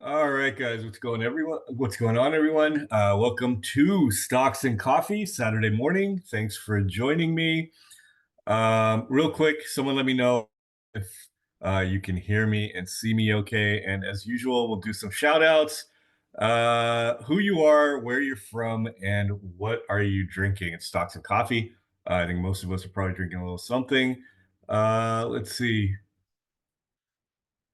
All right, guys, what's going on, everyone? Welcome to Stocks and Coffee Saturday morning. Thanks for joining me. Real quick, someone let me know if you can hear me and see me okay. And as usual, we'll do some shout outs. Who you are, where you're from, and what are you drinking? It's Stocks and Coffee. I think most of us are probably drinking a little something. Let's see.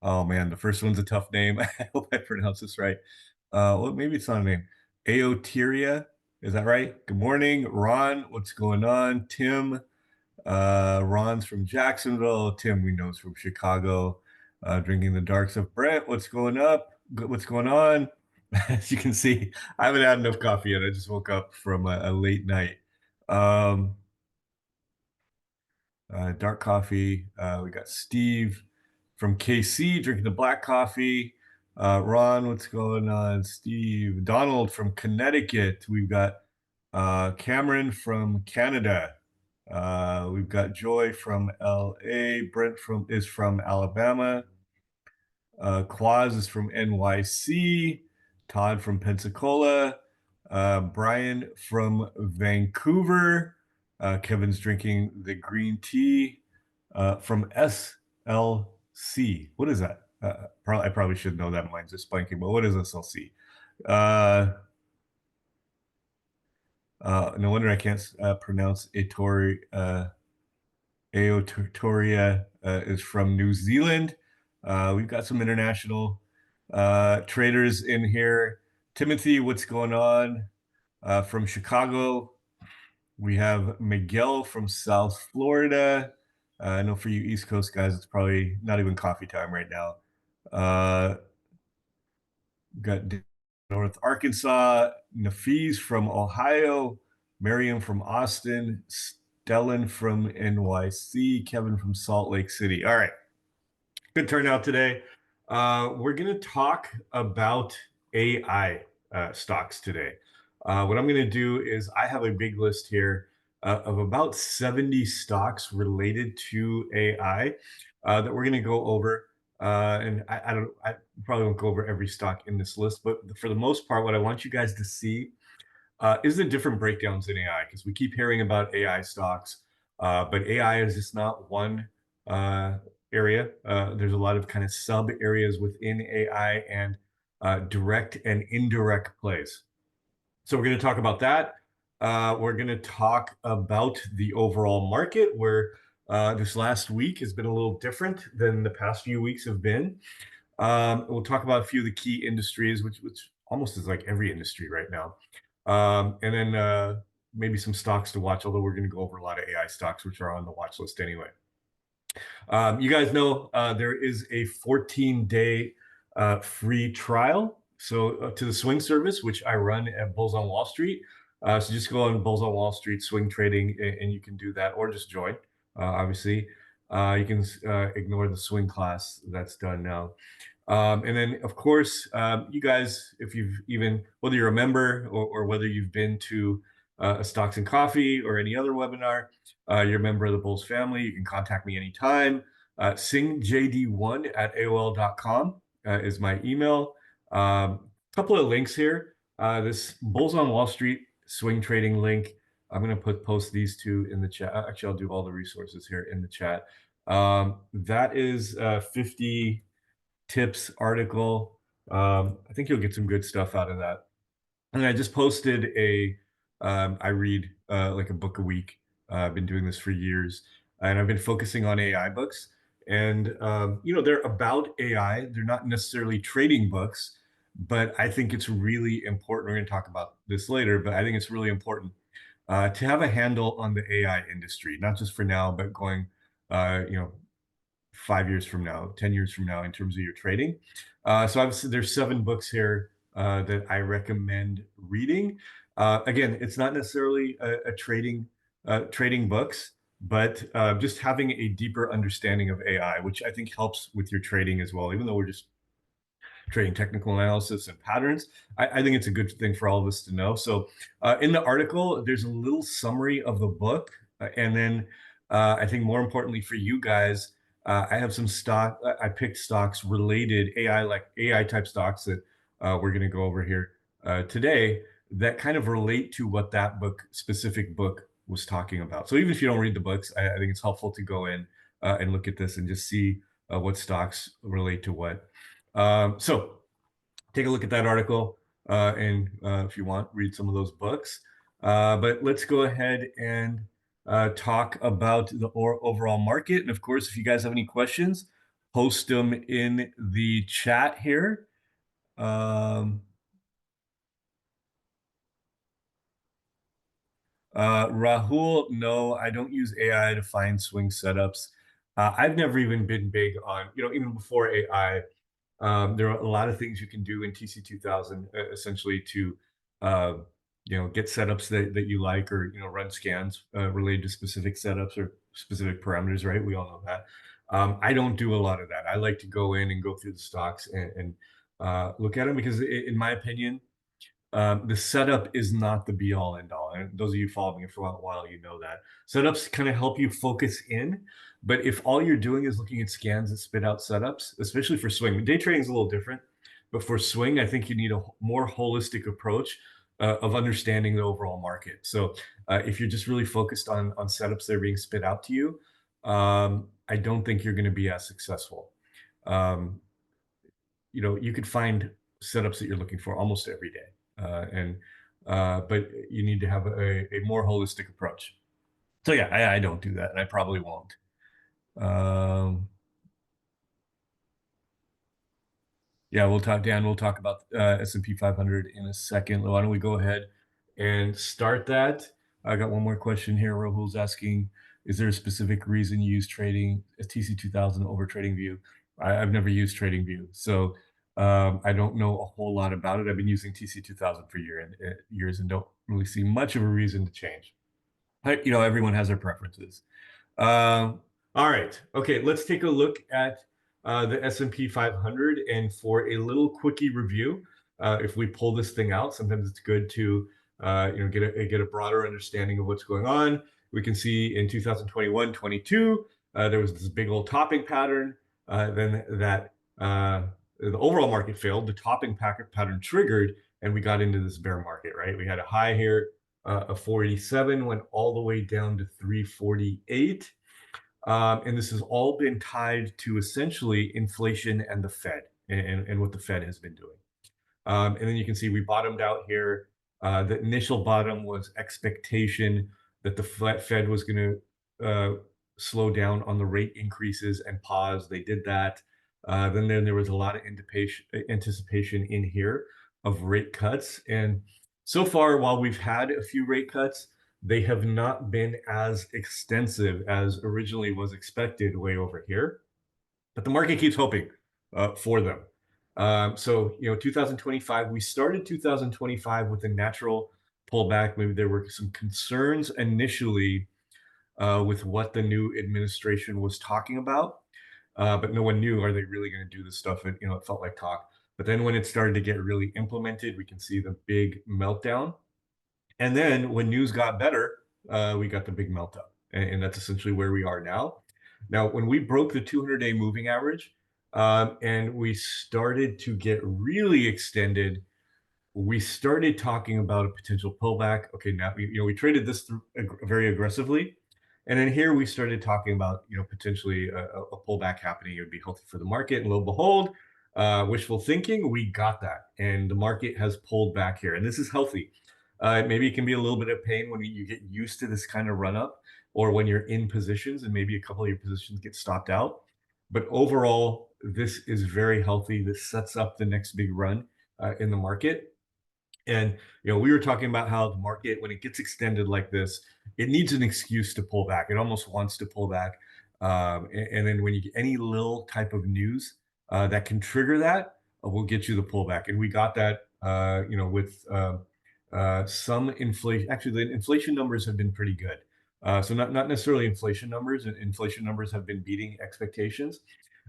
Oh man, the first one's a tough name. I hope I pronounce this right. Well, maybe it's not a name. Aoteria, is that right? Good morning, Ron. What's going on? Tim, Ron's from Jacksonville. Tim, we know is from Chicago. Drinking the darks of Brent. What's going up? What's going on? As you can see, I haven't had enough coffee yet. I just woke up from a late night. Um, dark coffee. We got Steve from KC drinking the black coffee. Ron, what's going on? Steve, Donald from Connecticut. We've got Cameron from Canada. We've got Joy from LA. Brent is from Alabama. Quaz is from NYC. Todd from Pensacola. Brian from Vancouver. Kevin's drinking the green tea from SLC. What is that? I probably should know that. Mine's just blanking, but what is SLC? Uh, no wonder I can't pronounce Ettore. Aotoria is from New Zealand. We've got some international traders in here. Timothy, what's going on? From Chicago. We have Miguel from South Florida. I know for you East Coast guys, it's probably not even coffee time right now. Got North Arkansas, Nafiz from Ohio, Miriam from Austin, Stellan from NYC, Kevin from Salt Lake City. All right, good turnout today. We're going to talk about AI stocks today. What I'm going to do is I have a big list here of about 70 stocks related to AI that we're going to go over. I probably won't go over every stock in this list, but for the most part, what I want you guys to see is the different breakdowns in AI, because we keep hearing about AI stocks, but AI is just not one area. There's a lot of kind of sub areas within AI and direct and indirect plays. So we're going to talk about that. We're going to talk about the overall market, where this last week has been a little different than the past few weeks have been. We'll talk about a few of the key industries, which almost is like every industry right now. And then maybe some stocks to watch, although we're going to go over a lot of AI stocks, which are on the watch list anyway. You guys know there is a 14-day free trial to the swing service, which I run at Bulls on Wall Street. So just go on Bulls on Wall Street swing trading, and you can do that, or just join. Obviously, you can ignore the swing class that's done now. And then, of course, you guys, if you've whether you're a member or whether you've been to a Stocks and Coffee or any other webinar, you're a member of the Bulls family, you can contact me anytime. singjd1@aol.com is my email. Couple of links here. This Bulls on Wall Street swing trading link. I'm going to post these two in the chat. Actually, I'll do all the resources here in the chat. That is 50 tips article. I think you'll get some good stuff out of that. And I just posted I read like a book a week. I've been doing this for years, and I've been focusing on AI books. And they're about AI. They're not necessarily trading books, but I think it's really important. We're going to talk about this later, but I think it's really important to have a handle on the AI industry, not just for now, but going, 5 years from now, 10 years from now, in terms of your trading. So obviously there's 7 books here that I recommend reading. Again, it's not necessarily a trading books, but just having a deeper understanding of AI, which I think helps with your trading as well. Even though we're just trading technical analysis and patterns, I think it's a good thing for all of us to know. So in the article, there's a little summary of the book. And then I think more importantly for you guys, I have some stock. I picked stocks related AI, like AI type stocks that we're going to go over here today that kind of relate to what that specific book was talking about. So even if you don't read the books, I think it's helpful to go in and look at this and just see what stocks relate to what. So take a look at that article and if you want, read some of those books. But let's go ahead and talk about the overall market. And of course, if you guys have any questions, post them in the chat here. Rahul, no, I don't use AI to find swing setups. I've never even been big on, even before AI, there are a lot of things you can do in TC2000 essentially to, get setups that you like, or, run scans related to specific setups or specific parameters, right? We all know that. I don't do a lot of that. I like to go in and go through the stocks and look at them because in my opinion, the setup is not the be all end all. And those of you following me for a while, you know that. Setups kind of help you focus in. But if all you're doing is looking at scans that spit out setups, especially for swing, day trading is a little different. But for swing, I think you need a more holistic approach of understanding the overall market. So if you're just really focused on setups that are being spit out to you, I don't think you're going to be as successful. Um, you could find setups that you're looking for almost every day. And but you need to have a more holistic approach. So yeah, I don't do that, and I probably won't. Um, yeah, we'll talk, Dan. We'll talk about S&P 500 in a second. Why don't we go ahead and start that? I got one more question here. Rahul's asking, is there a specific reason you use trading TC2000 over TradingView? I've never used TradingView, so I don't know a whole lot about it. I've been using TC2000 for years and don't really see much of a reason to change. Everyone has their preferences. All right. Okay, let's take a look at the S&P 500. And for a little quickie review, if we pull this thing out, sometimes it's good to get a broader understanding of what's going on. We can see in 2021, 22, there was this big old topping pattern. Then the overall market failed. The topping pattern triggered, and we got into this bear market. Right? We had a high here of 487, went all the way down to 348. And this has all been tied to essentially inflation and the Fed and what the Fed has been doing. And then you can see we bottomed out here. The initial bottom was expectation that the Fed was going to slow down on the rate increases and pause. They did that. Then there was a lot of anticipation in here of rate cuts. And so far, while we've had a few rate cuts, they have not been as extensive as originally was expected way over here. But the market keeps hoping for them. So 2025, we started 2025 with a natural pullback. Maybe there were some concerns initially with what the new administration was talking about, but no one knew, are they really going to do this stuff? And it felt like talk. But then when it started to get really implemented, we can see the big meltdown. And then when news got better, we got the big meltdown. And that's essentially where we are now. Now, when we broke the 200-day moving average and we started to get really extended, we started talking about a potential pullback. Okay, now we traded this through very aggressively, and then here we started talking about potentially a pullback happening. It would be healthy for the market, and lo and behold, wishful thinking, we got that, and the market has pulled back here, and this is healthy. Maybe it can be a little bit of pain when you get used to this kind of run up, or when you're in positions and maybe a couple of your positions get stopped out. But overall, this is very healthy. This sets up the next big run in the market. And we were talking about how the market, when it gets extended like this, it needs an excuse to pull back. It almost wants to pull back. And then when you get any little type of news that can trigger that, will get you the pullback. And we got that, with some inflation. Actually, the inflation numbers have been pretty good. So not necessarily inflation numbers. Inflation numbers have been beating expectations,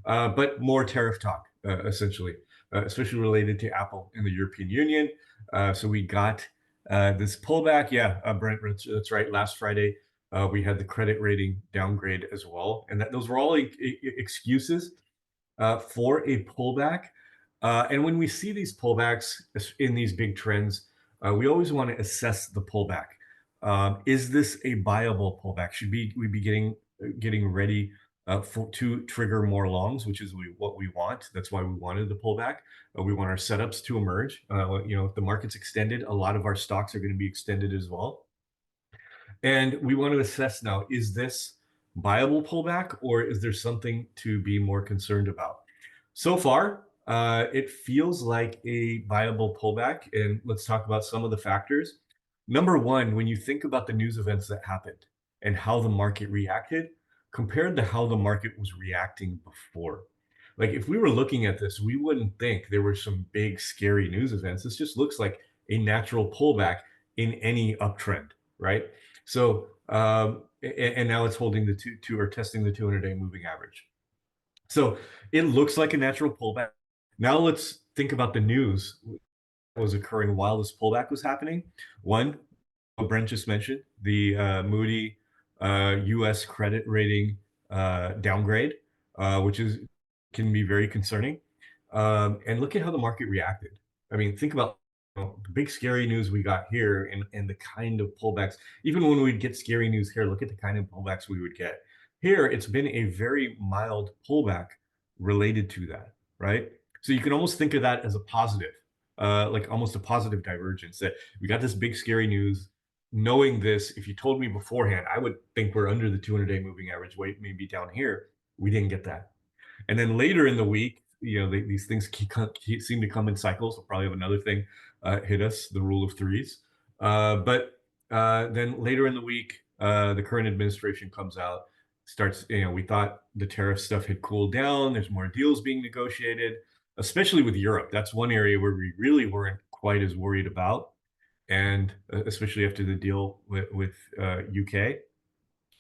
but more tariff talk, essentially, especially related to Apple in the European Union. So we got this pullback. Yeah, Brent, that's right. Last Friday, We had the credit rating downgrade as well, and that those were all excuses for a pullback. And when we see these pullbacks in these big trends, we always want to assess the pullback. Is this a viable pullback? Should we be getting ready to trigger more longs, which is what we want. That's why we wanted the pullback. We want our setups to emerge. If the market's extended, a lot of our stocks are going to be extended as well. And we want to assess now, is this viable pullback or is there something to be more concerned about? So far, it feels like a viable pullback. And let's talk about some of the factors. Number one, when you think about the news events that happened and how the market reacted compared to how the market was reacting before. Like if we were looking at this, we wouldn't think there were some big scary news events. This just looks like a natural pullback in any uptrend, right? So, and now it's holding the two or testing the 200-day moving average. So it looks like a natural pullback. Now let's think about the news that was occurring while this pullback was happening. One, what Brent just mentioned, the Moody U.S. credit rating downgrade, which can be very concerning. And look at how the market reacted. I mean, think about the big scary news we got here and the kind of pullbacks. Even when we'd get scary news here, look at the kind of pullbacks we would get. Here, it's been a very mild pullback related to that, right? So you can almost think of that as a positive, like almost a positive divergence that we got this big scary news. Knowing this, if you told me beforehand, I would think we're under the 200-day moving average weight, maybe down here. We didn't get that. And then later in the week, these things seem to come in cycles. We'll probably have another thing hit us, the rule of threes. But then later in the week, the current administration comes out, starts, we thought the tariff stuff had cooled down. There's more deals being negotiated, especially with Europe. That's one area where we really weren't quite as worried about. And especially after the deal with UK.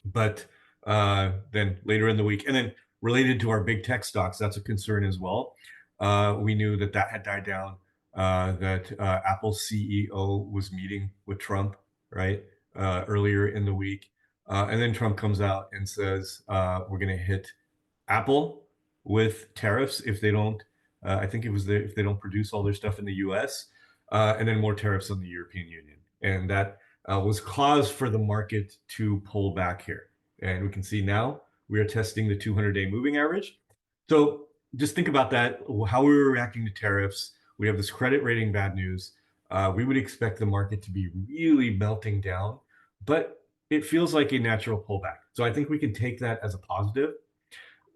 But then later in the week, and then related to our big tech stocks, that's a concern as well. We knew that had died down, that Apple's CEO was meeting with Trump, right, earlier in the week. And then Trump comes out and says, we're going to hit Apple with tariffs if they don't, I think it was if they don't produce all their stuff in the US, and then more tariffs on the European Union. And that was cause for the market to pull back here. And we can see now we are testing the 200-day moving average. So just think about that, how we were reacting to tariffs. We have this credit rating bad news. We would expect the market to be really melting down, but it feels like a natural pullback. So I think we can take that as a positive.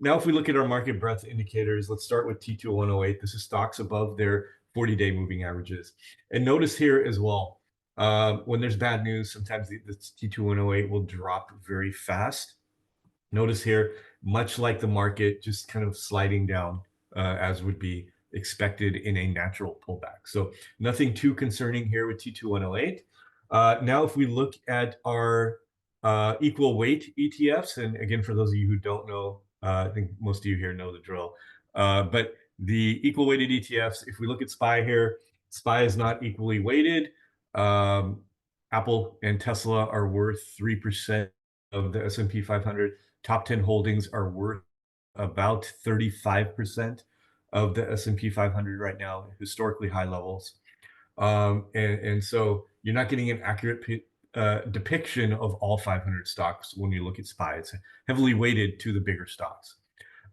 Now, if we look at our market breadth indicators, let's start with T2108. This is stocks above their 40-day moving averages. And notice here as well, when there's bad news, sometimes the T2108 will drop very fast. Notice here, much like the market, just kind of sliding down as would be expected in a natural pullback. So nothing too concerning here with T2108. Now, if we look at our equal weight ETFs, and again, for those of you who don't know, I think most of you here know the drill, but the equal weighted ETFs, if we look at SPY here, SPY is not equally weighted. Apple and Tesla are worth 3% of the S&P 500. Top 10 holdings are worth about 35% of the S&P 500 right now, historically high levels. And so you're not getting an accurate depiction of all 500 stocks when you look at SPY. It's heavily weighted to the bigger stocks.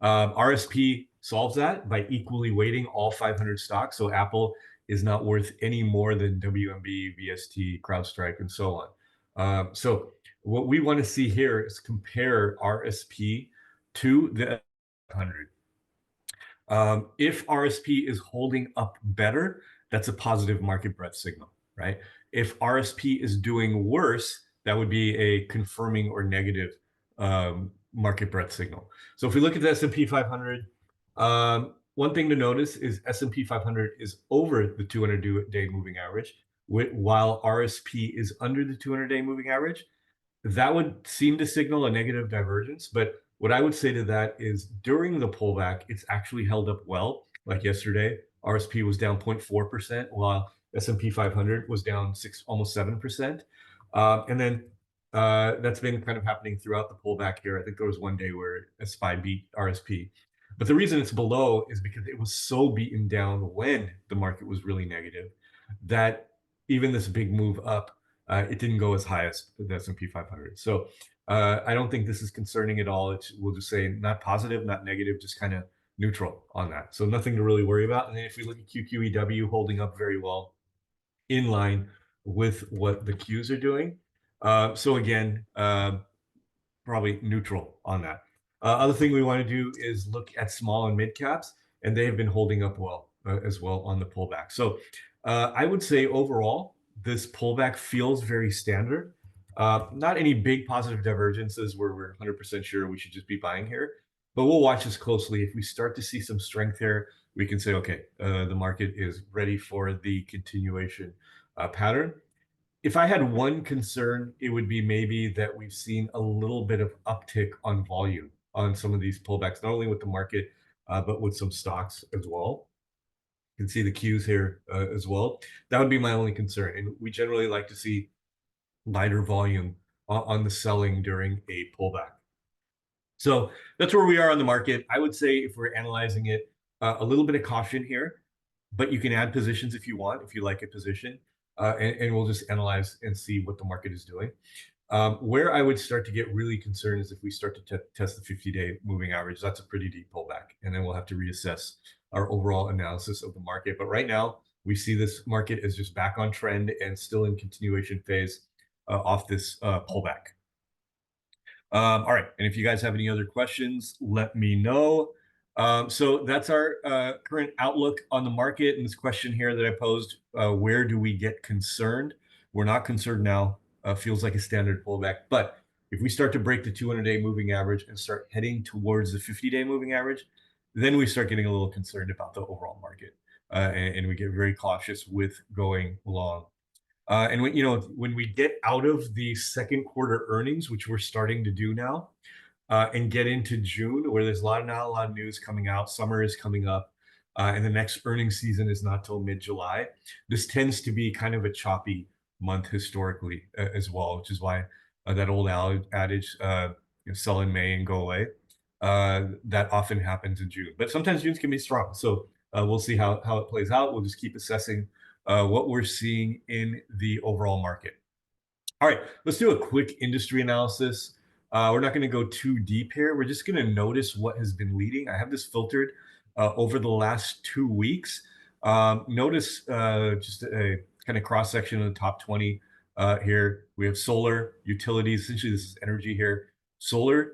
RSP solves that by equally weighting all 500 stocks. So Apple is not worth any more than WMB, VST, CrowdStrike, and so on. So what we want to see here is compare RSP to the 100. If RSP is holding up better, that's a positive market breadth signal, right? If RSP is doing worse, that would be a confirming or negative market breadth signal. So if we look at the S&P 500, one thing to notice is S&P 500 is over the 200-day moving average, while RSP is under the 200-day moving average. That would seem to signal a negative divergence, but what I would say to that is during the pullback, it's actually held up well. Like yesterday, RSP was down 0.4%, while S&P 500 was down almost 7%. And then That's been kind of happening throughout the pullback here. I think there was one day where SPY beat RSP. But the reason it's below is because it was so beaten down when the market was really negative that even this big move up, it didn't go as high as the S&P 500. So I don't think this is concerning at all. We'll just say not positive, not negative, just kind of neutral on that. So nothing to really worry about. And then if we look at QQEW holding up very well in line with what the Qs are doing. So again, probably neutral on that. Other thing we want to do is look at small and mid caps, and they have been holding up well as well on the pullback. So I would say overall, this pullback feels very standard. Not any big positive divergences where we're 100% sure we should just be buying here, but we'll watch this closely. If we start to see some strength here, we can say, okay, the market is ready for the continuation pattern. If I had one concern, it would be maybe that we've seen a little bit of uptick on volume on some of these pullbacks, not only with the market, but with some stocks as well. You can see the Qs here as well. That would be my only concern. And we generally like to see lighter volume on the selling during a pullback. So that's where we are on the market. I would say if we're analyzing it, a little bit of caution here, but you can add positions if you want, if you like a position, and we'll just analyze and see what the market is doing. Where I would start to get really concerned is if we start to test the 50-day moving average. That's a pretty deep pullback, and then we'll have to reassess our overall analysis of the market. But right now, we see this market as just back on trend and still in continuation phase off this pullback. All right, and if you guys have any other questions, let me know. So that's our current outlook on the market. And this question here that I posed, where do we get concerned? We're not concerned now. Feels like a standard pullback. But if we start to break the 200-day moving average and start heading towards the 50-day moving average, then we start getting a little concerned about the overall market. And we get very cautious with going long. And when we get out of the second quarter earnings, which we're starting to do now, and get into June, where there's not a lot of news coming out, summer is coming up, and the next earnings season is not till mid-July. This tends to be kind of a choppy month historically as well, which is why that old adage, sell in May and go away, that often happens in June. But sometimes June can be strong. So we'll see how it plays out. We'll just keep assessing what we're seeing in the overall market. All right, let's do a quick industry analysis. We're not going to go too deep here. We're just going to notice what has been leading. I have this filtered over the last 2 weeks. Notice just a kind of cross section of the top 20 here. We have solar, utilities. Essentially, this is energy here. Solar,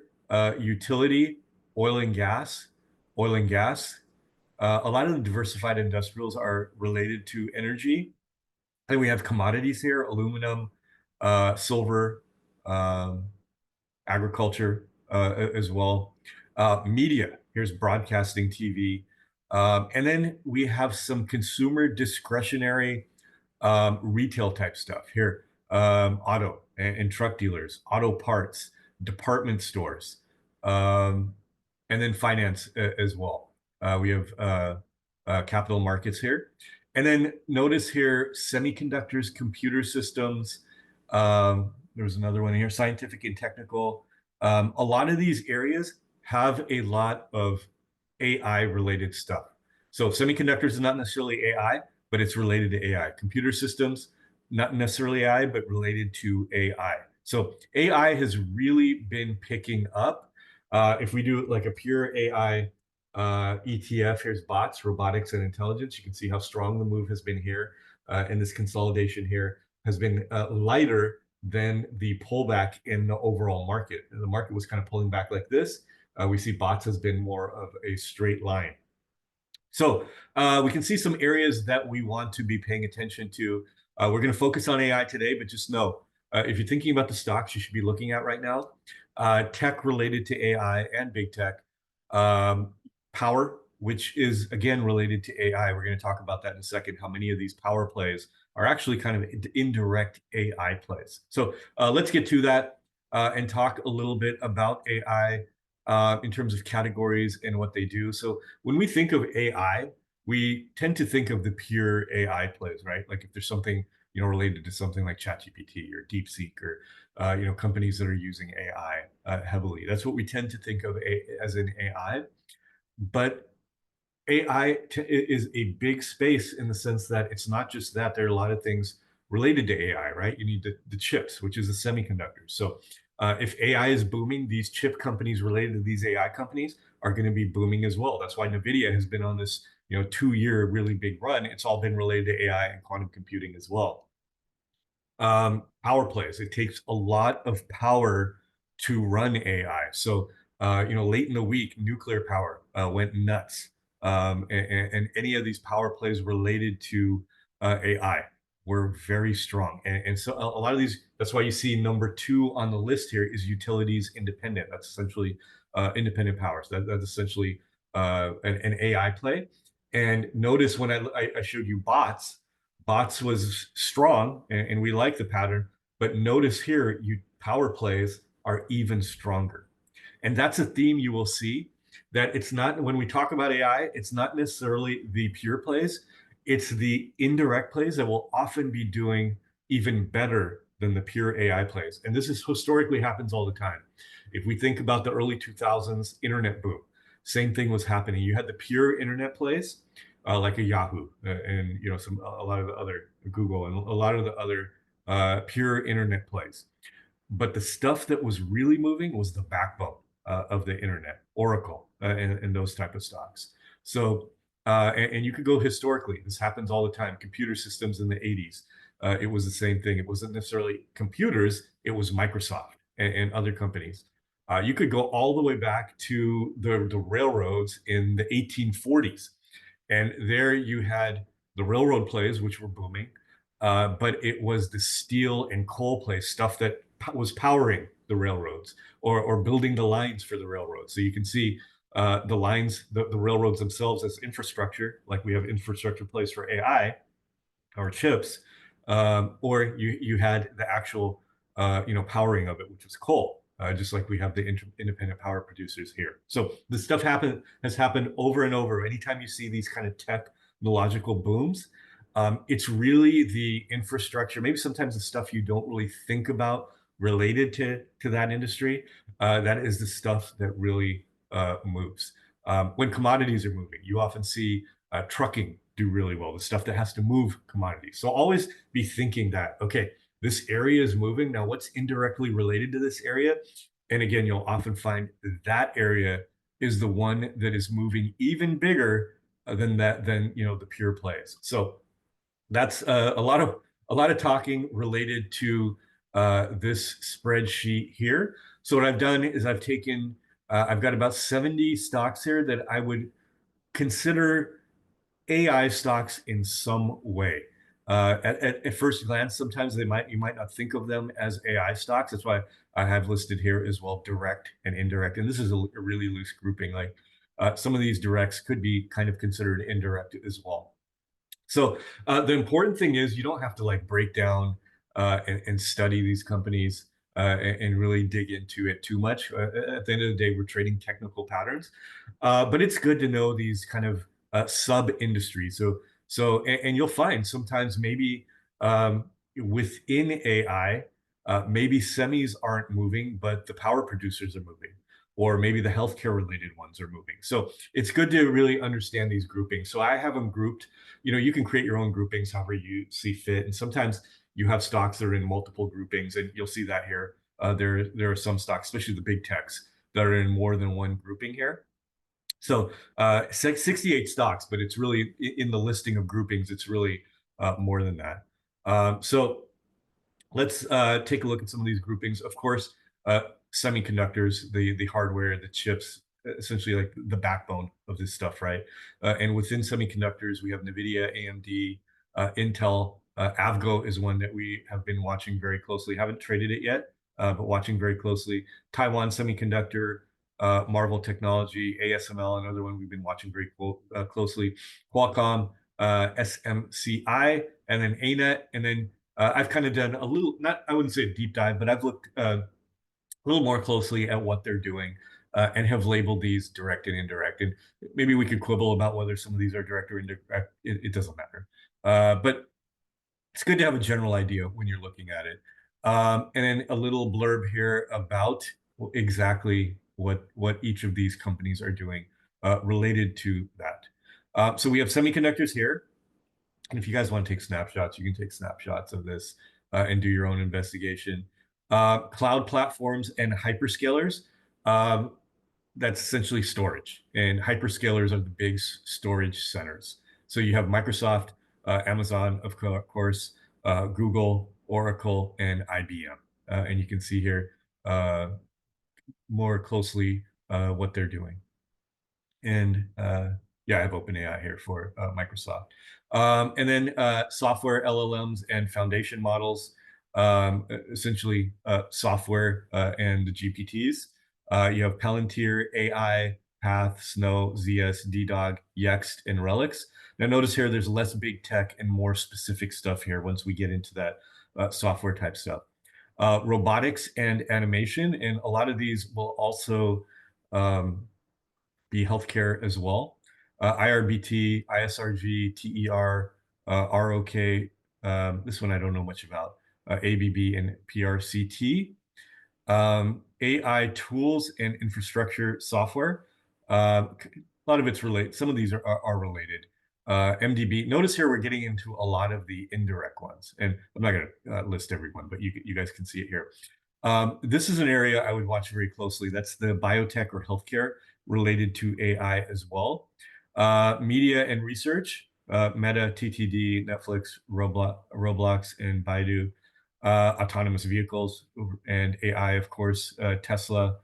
utility, oil and gas. A lot of the diversified industrials are related to energy. And we have commodities here, aluminum, silver, agriculture as well. Media, here's broadcasting TV. And then we have some consumer discretionary retail type stuff here. Auto and truck dealers, auto parts, department stores, and then finance as well. We have capital markets here. And then notice here, semiconductors, computer systems. There was another one here, scientific and technical. A lot of these areas have a lot of AI related stuff. So semiconductors is not necessarily AI, but it's related to AI. Computer systems, not necessarily AI, but related to AI. So AI has really been picking up. If we do like a pure AI ETF, here's bots, robotics, and intelligence. You can see how strong the move has been here. And this consolidation here has been lighter than the pullback in the overall market. The market was kind of pulling back like this. We see bots has been more of a straight line. So we can see some areas that we want to be paying attention to. We're going to focus on AI today, but just know, if you're thinking about the stocks you should be looking at right now, tech related to AI and big tech, power, which is again related to AI. We're going to talk about that in a second, how many of these power plays are actually kind of indirect AI plays. So let's get to that and talk a little bit about AI in terms of categories and what they do. So when we think of AI, we tend to think of the pure AI plays, right? Like if there's something, related to something like ChatGPT or DeepSeek or, companies that are using AI heavily. That's what we tend to think of as an AI. But AI is a big space in the sense that it's not just that. There are a lot of things related to AI, right? You need the chips, which is the semiconductors. So if AI is booming, these chip companies related to these AI companies are going to be booming as well. That's why NVIDIA has been on this, 2-year really big run. It's all been related to AI and quantum computing as well. Power plays. It takes a lot of power to run AI. So, late in the week, nuclear power went nuts. And any of these power plays related to AI were very strong. And so a lot of these, that's why you see number 2 on the list here is utilities independent. That's essentially independent powers. That's essentially an AI play. And notice when I showed you bots was strong, and we like the pattern. But notice here, power plays are even stronger, and that's a theme you will see. That it's not when we talk about AI, it's not necessarily the pure plays, it's the indirect plays that will often be doing even better than the pure AI plays. And this is historically happens all the time. If we think about the early 2000s internet boom, same thing was happening. You had the pure internet plays, like a Yahoo, and a lot of the other Google and a lot of the other pure internet plays. But the stuff that was really moving was the backbone of the internet, Oracle, and those type of stocks. So, and you could go historically. This happens all the time. Computer systems in the 80s, it was the same thing. It wasn't necessarily computers; it was Microsoft and other companies. You could go all the way back to the railroads in the 1840s, and there you had the railroad plays, which were booming, but it was the steel and coal plays, stuff that was powering the railroads or building the lines for the railroads. So you can see the lines, the railroads themselves as infrastructure, like we have infrastructure plays for AI or chips, or you had the actual powering of it, which was coal, just like we have the independent power producers here. So this stuff has happened over and over. Anytime you see these kind of technological booms, it's really the infrastructure, maybe sometimes the stuff you don't really think about related to that industry. That is the stuff that really moves. When commodities are moving, you often see trucking do really well, the stuff that has to move commodities. So always be thinking that, okay, this area is moving. Now, what's indirectly related to this area? And again, you'll often find that area is the one that is moving even bigger than the pure plays. So that's a lot of talking related to this spreadsheet here. So what I've done is I've got about 70 stocks here that I would consider AI stocks in some way. At first glance, sometimes you might not think of them as AI stocks. That's why I have listed here as well direct and indirect. And this is a really loose grouping. Like some of these directs could be kind of considered indirect as well. So the important thing is you don't have to like break down and study these companies and really dig into it too much. At the end of the day, we're trading technical patterns, but it's good to know these kind of sub industries. And you'll find sometimes maybe within AI, maybe semis aren't moving, but the power producers are moving. Or maybe the healthcare related ones are moving. So it's good to really understand these groupings. So I have them grouped. You can create your own groupings however you see fit. And sometimes you have stocks that are in multiple groupings, and you'll see that here. There are some stocks, especially the big techs, that are in more than one grouping here. So 68 stocks, but it's really in the listing of groupings, it's really more than that. So let's take a look at some of these groupings. Of course, semiconductors, the hardware, the chips, essentially like the backbone of this stuff, right? And within semiconductors, we have NVIDIA, AMD, Intel. Avgo is one that we have been watching very closely. Haven't traded it yet, but watching very closely. Taiwan Semiconductor, Marvel Technology, ASML, another one we've been watching very closely. Qualcomm, SMCI, and then ANET, and then I've kind of done a little, not, I wouldn't say a deep dive, but I've looked a little more closely at what they're doing. and have labeled these direct and indirect. And maybe we could quibble about whether some of these are direct or indirect. It doesn't matter. But it's good to have a general idea when you're looking at it. And then a little blurb here about exactly what each of these companies are doing related to that. So we have semiconductors here. And if you guys want to take snapshots, you can take snapshots of this and do your own investigation. Cloud platforms and hyperscalers. Um, that's essentially storage. And hyperscalers are the big storage centers. So you have Microsoft, Amazon, of course, Google, Oracle, and IBM. And you can see here more closely what they're doing. And yeah, I have OpenAI here for Microsoft. And then software LLMs and foundation models, essentially software and the GPTs. You have Palantir, AI, Path, Snow, ZS, DDOG, Yext, and Relics. Now notice here, there's less big tech and more specific stuff here once we get into that software type stuff. Robotics and animation, and a lot of these will also be healthcare as well. IRBT, ISRG, TER, ROK. This one I don't know much about. ABB and PRCT. AI tools and infrastructure software. A lot of it's related. Some of these are related. MDB. Notice here we're getting into a lot of the indirect ones, and I'm not going to list everyone, but you guys can see it here. This is an area I would watch very closely. That's the biotech or healthcare related to AI as well. Media and research, Meta, TTD, Netflix, Roblox, and Baidu. Autonomous vehicles and AI, of course, Tesla,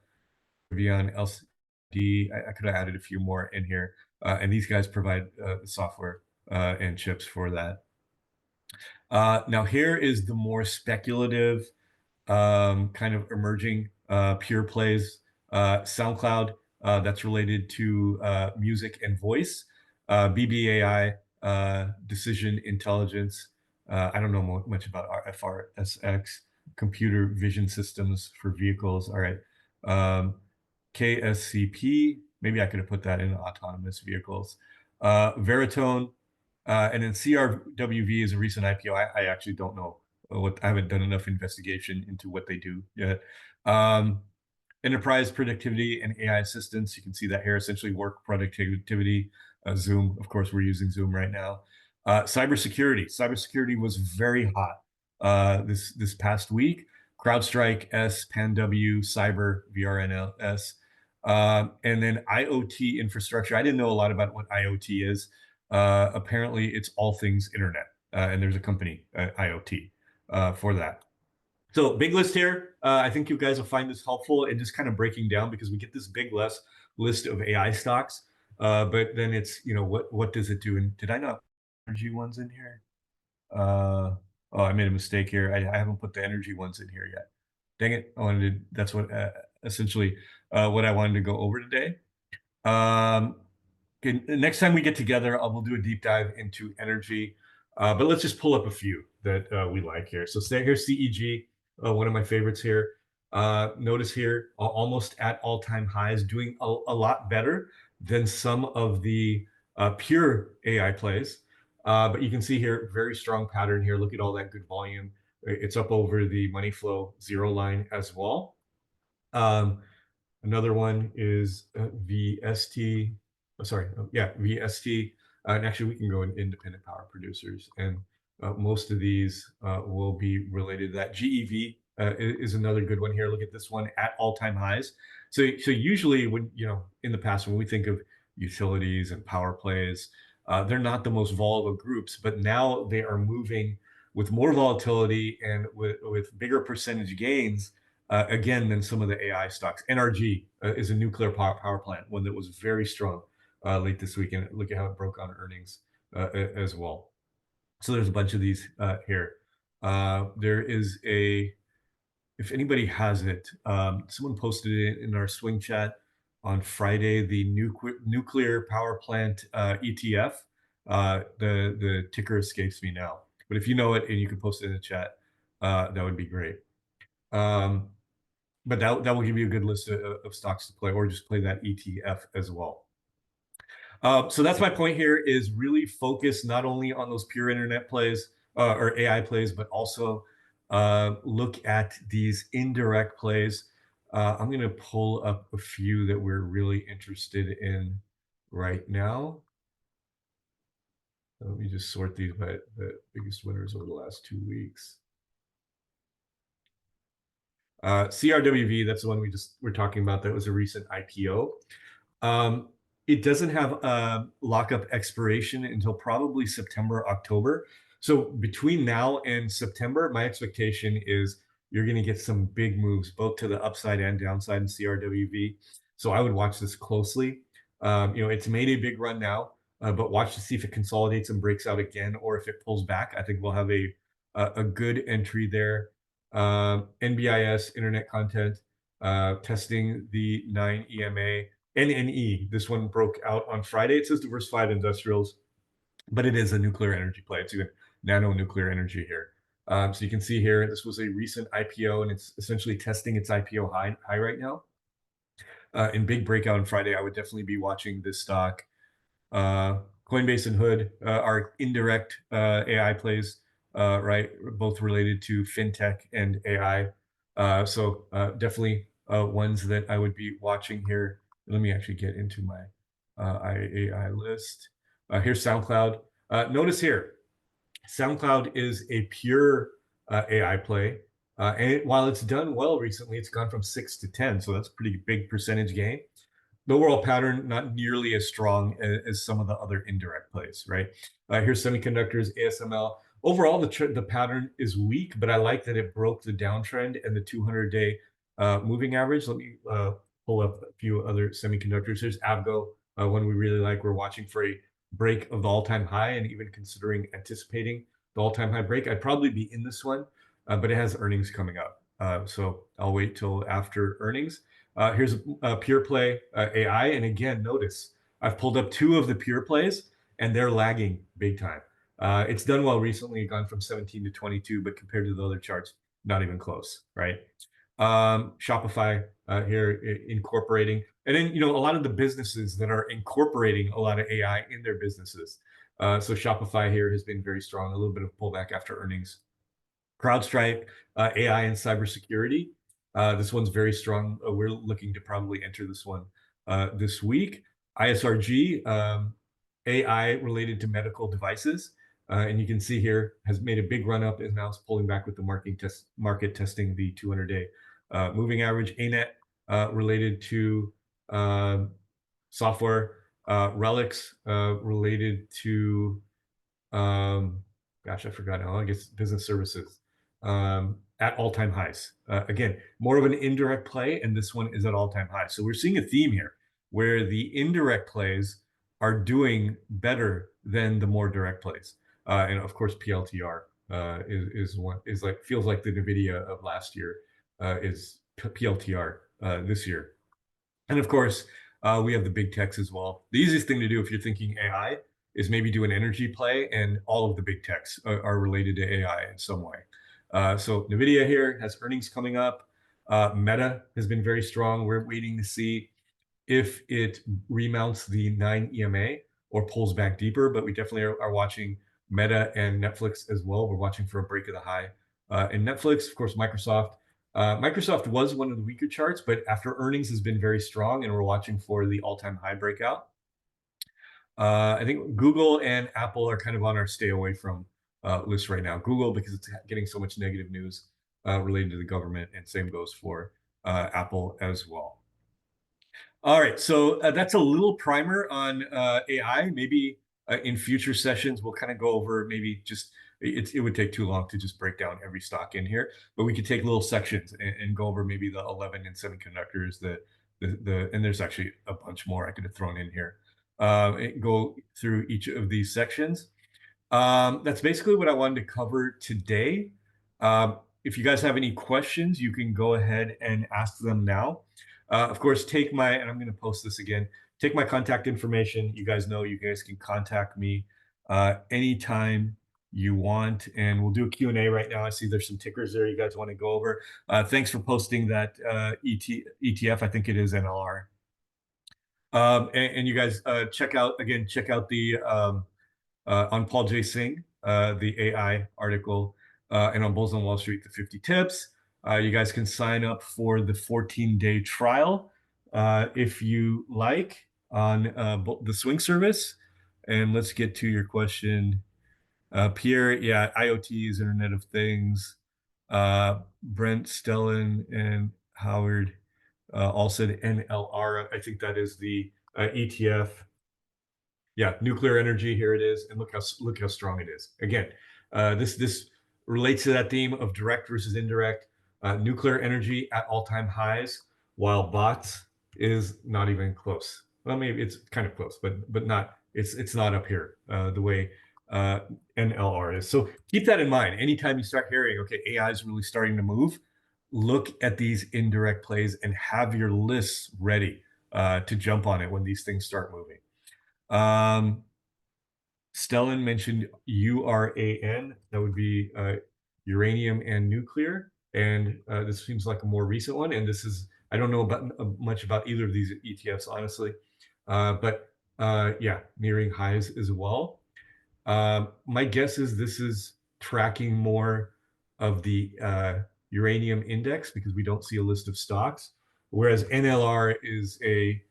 Rivian, LCD. I could have added a few more in here. And these guys provide software and chips for that. Now here is the more speculative kind of emerging pure plays. SoundCloud, that's related to music and voice. BBAI, decision intelligence. I don't know much about FRSX, computer vision systems for vehicles. All right. KSCP, maybe I could have put that in autonomous vehicles. Veritone, and then CRWV is a recent IPO. I actually don't know I haven't done enough investigation into what they do yet. Enterprise productivity and AI assistance. You can see that here, essentially work productivity. Zoom, of course, we're using Zoom right now. Cybersecurity. Cybersecurity was very hot this past week. CrowdStrike, S, PanW, Cyber, VRNLS. And then IoT infrastructure. I didn't know a lot about what IoT is. Apparently, it's all things internet. And there's a company, IoT, for that. So big list here. I think you guys will find this helpful in just kind of breaking down, because we get this big list of AI stocks, but then it's, what does it do? And did I not put energy ones in here? Oh, I made a mistake here. I haven't put the energy ones in here yet. Dang it! That's what essentially what I wanted to go over today. Okay, next time we get together, we'll do a deep dive into energy. But let's just pull up a few that we like here. So stay here, CEG, one of my favorites here. Notice here, almost at all-time highs, doing a lot better than some of the pure AI plays. But you can see here, very strong pattern here. Look at all that good volume. It's up over the money flow zero line as well. Another one is VST. Oh, sorry, yeah, VST. And actually, we can go in independent power producers, and most of these will be related to that. GEV is another good one here. Look at this one at all-time highs. So usually when, in the past, when we think of utilities and power plays, they're not the most volatile groups, but now they are moving with more volatility and with bigger percentage gains, again, than some of the AI stocks. NRG is a nuclear power plant, one that was very strong late this week. And look at how it broke on earnings as well. So there's a bunch of these here. There is if anybody has it, someone posted it in our swing chat on Friday, the nuclear power plant ETF. The ticker escapes me now, but if you know it and you can post it in the chat, that would be great. but that will give you a good list of stocks to play, or just play that ETF as well. So that's my point here, is really focus not only on those pure internet plays or AI plays, but also look at these indirect plays. I'm going to pull up a few that we're really interested in right now. Let me just sort these by the biggest winners over the last 2 weeks. CRWV, that's the one we're talking about. That was a recent IPO. It doesn't have a lockup expiration until probably September, October. So between now and September, my expectation is you're going to get some big moves, both to the upside and downside in CRWV. So I would watch this closely. It's made a big run now, but watch to see if it consolidates and breaks out again, or if it pulls back. I think we'll have a good entry there. NBIS, internet content, testing the 9 EMA. NNE, this one broke out on Friday. It says diversified industrials, but it is a nuclear energy play. It's even nano nuclear energy here. So you can see here, this was a recent IPO, and it's essentially testing its IPO high right now. In big breakout on Friday, I would definitely be watching this stock. Coinbase and Hood are indirect AI plays, right? Both related to fintech and AI. So definitely ones that I would be watching here. Let me actually get into my AI list. Here's SoundCloud. Notice here, SoundCloud is a pure AI play. And while it's done well recently, it's gone from 6 to 10. So that's a pretty big percentage gain. The overall pattern not nearly as strong as some of the other indirect plays, right? Here's semiconductors, ASML. Overall, the pattern is weak, but I like that it broke the downtrend and the 200-day moving average. Let me pull up a few other semiconductors. Here's Avgo, one we really like. We're watching for a break of the all-time high, and even considering anticipating the all-time high break. I'd probably be in this one, but it has earnings coming up. So I'll wait till after earnings. Here's a pure play AI. And again, notice I've pulled up 2 of the pure plays, and they're lagging big time. It's done well recently, gone from 17 to 22, but compared to the other charts, not even close, right? Shopify here incorporating. And then, a lot of the businesses that are incorporating a lot of AI in their businesses. So Shopify here has been very strong, a little bit of pullback after earnings. CrowdStrike, AI and cybersecurity. This one's very strong. We're looking to probably enter this one this week. ISRG, AI related to medical devices. And you can see here has made a big run up, and now it's pulling back with the market testing the 200-day moving average. ANET related to software. Relics related to, gosh, I forgot now. I guess business services at all-time highs. Again, more of an indirect play, and this one is at all-time highs. So we're seeing a theme here where the indirect plays are doing better than the more direct plays. And of course, PLTR feels like the NVIDIA of last year is PLTR this year. And of course, we have the big techs as well. The easiest thing to do if you're thinking AI is maybe do an energy play, and all of the big techs are related to AI in some way. So NVIDIA here has earnings coming up. Meta has been very strong. We're waiting to see if it remounts the 9 EMA or pulls back deeper, but we definitely are watching Meta and Netflix as well. We're watching for a break of the high in Netflix. Of course, Microsoft. Microsoft was one of the weaker charts, but after earnings has been very strong, and we're watching for the all-time high breakout. I think Google and Apple are kind of on our stay away from list right now. Google, because it's getting so much negative news related to the government, and same goes for Apple as well. All right, so that's a little primer on AI. Maybe in future sessions, we'll kind of go over maybe just, it would take too long to just break down every stock in here, but we could take little sections and go over maybe the 11 in semiconductors, and there's actually a bunch more I could have thrown in here. Go through each of these sections. That's basically what I wanted to cover today. If you guys have any questions, you can go ahead and ask them now. Of course, and I'm going to post this again, take my contact information. You guys know you guys can contact me anytime you want, and we'll do a Q&A right now. I see there's some tickers there you guys want to go over. Thanks for posting that ETF. I think it is NLR. And you guys check out the on Paul J. Singh, the AI article, and on Bulls on Wall Street, the 50 tips. You guys can sign up for the 14-day trial if you like on the Swing service. And let's get to your question. Pierre, yeah, IoT is Internet of Things. Brent, Stellan, and Howard all said NLR. I think that is the ETF. Yeah, nuclear energy. Here it is, and look how strong it is. Again, this relates to that theme of direct versus indirect. Nuclear energy at all-time highs, while bots is not even close. Well, maybe it's kind of close, but not. It's not up here the way NLR is. So keep that in mind. Anytime you start hearing, okay, AI is really starting to move, look at these indirect plays and have your lists ready to jump on it when these things start moving. Stellan mentioned URAN. That would be uranium and nuclear. And this seems like a more recent one. And this is, I don't know much about either of these ETFs, honestly. But yeah, nearing highs as well. My guess is this is tracking more of the uranium index because we don't see a list of stocks, whereas NLR is a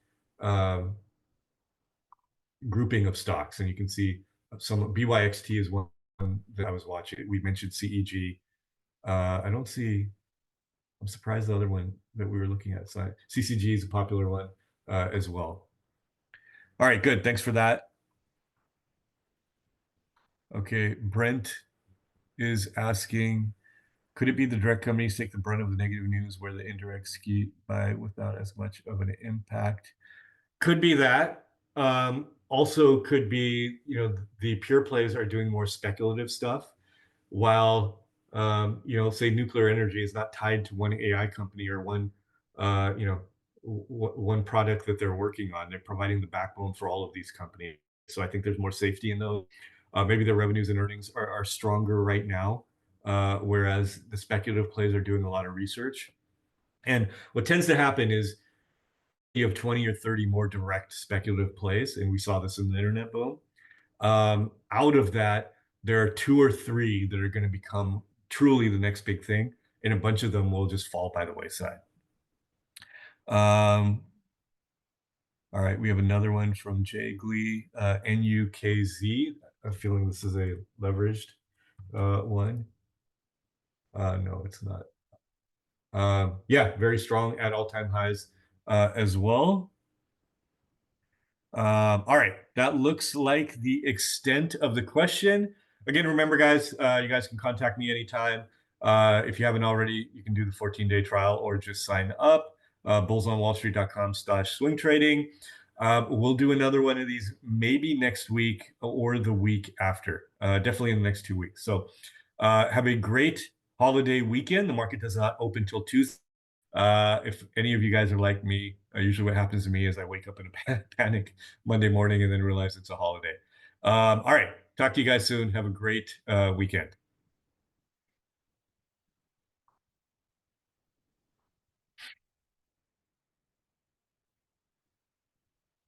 grouping of stocks, and you can see some BYXT is one that I was watching. We mentioned CEG. I don't see. I'm surprised the other one that we were looking at. CCG is a popular one as well. All right, good. Thanks for that. Okay, Brent is asking, could it be the direct companies take the brunt of the negative news where the indirect ski by without as much of an impact? Could be that. Also could be, the pure plays are doing more speculative stuff, while, say nuclear energy is not tied to one AI company or one, one product that they're working on. They're providing the backbone for all of these companies. So I think there's more safety in those. Maybe their revenues and earnings are stronger right now, whereas the speculative plays are doing a lot of research. And what tends to happen is you have 20 or 30 more direct speculative plays, and we saw this in the internet boom. Out of that, there are 2 or 3 that are going to become truly the next big thing, and a bunch of them will just fall by the wayside. All right, we have another one from Jay Glee, NUKZ. I'm feeling this is a leveraged one. No, it's not. Yeah, very strong at all-time highs as well. All right, that looks like the extent of the question. Again, remember, guys, you guys can contact me anytime. If you haven't already, you can do the 14-day trial or just sign up. bullsonwallstreet.com/swing trading. We'll do another one of these maybe next week or the week after, definitely in the next 2 weeks. So have a great holiday weekend. The market does not open till Tuesday. If any of you guys are like me, usually what happens to me is I wake up in a panic Monday morning and then realize it's a holiday. All right. Talk to you guys soon. Have a great weekend.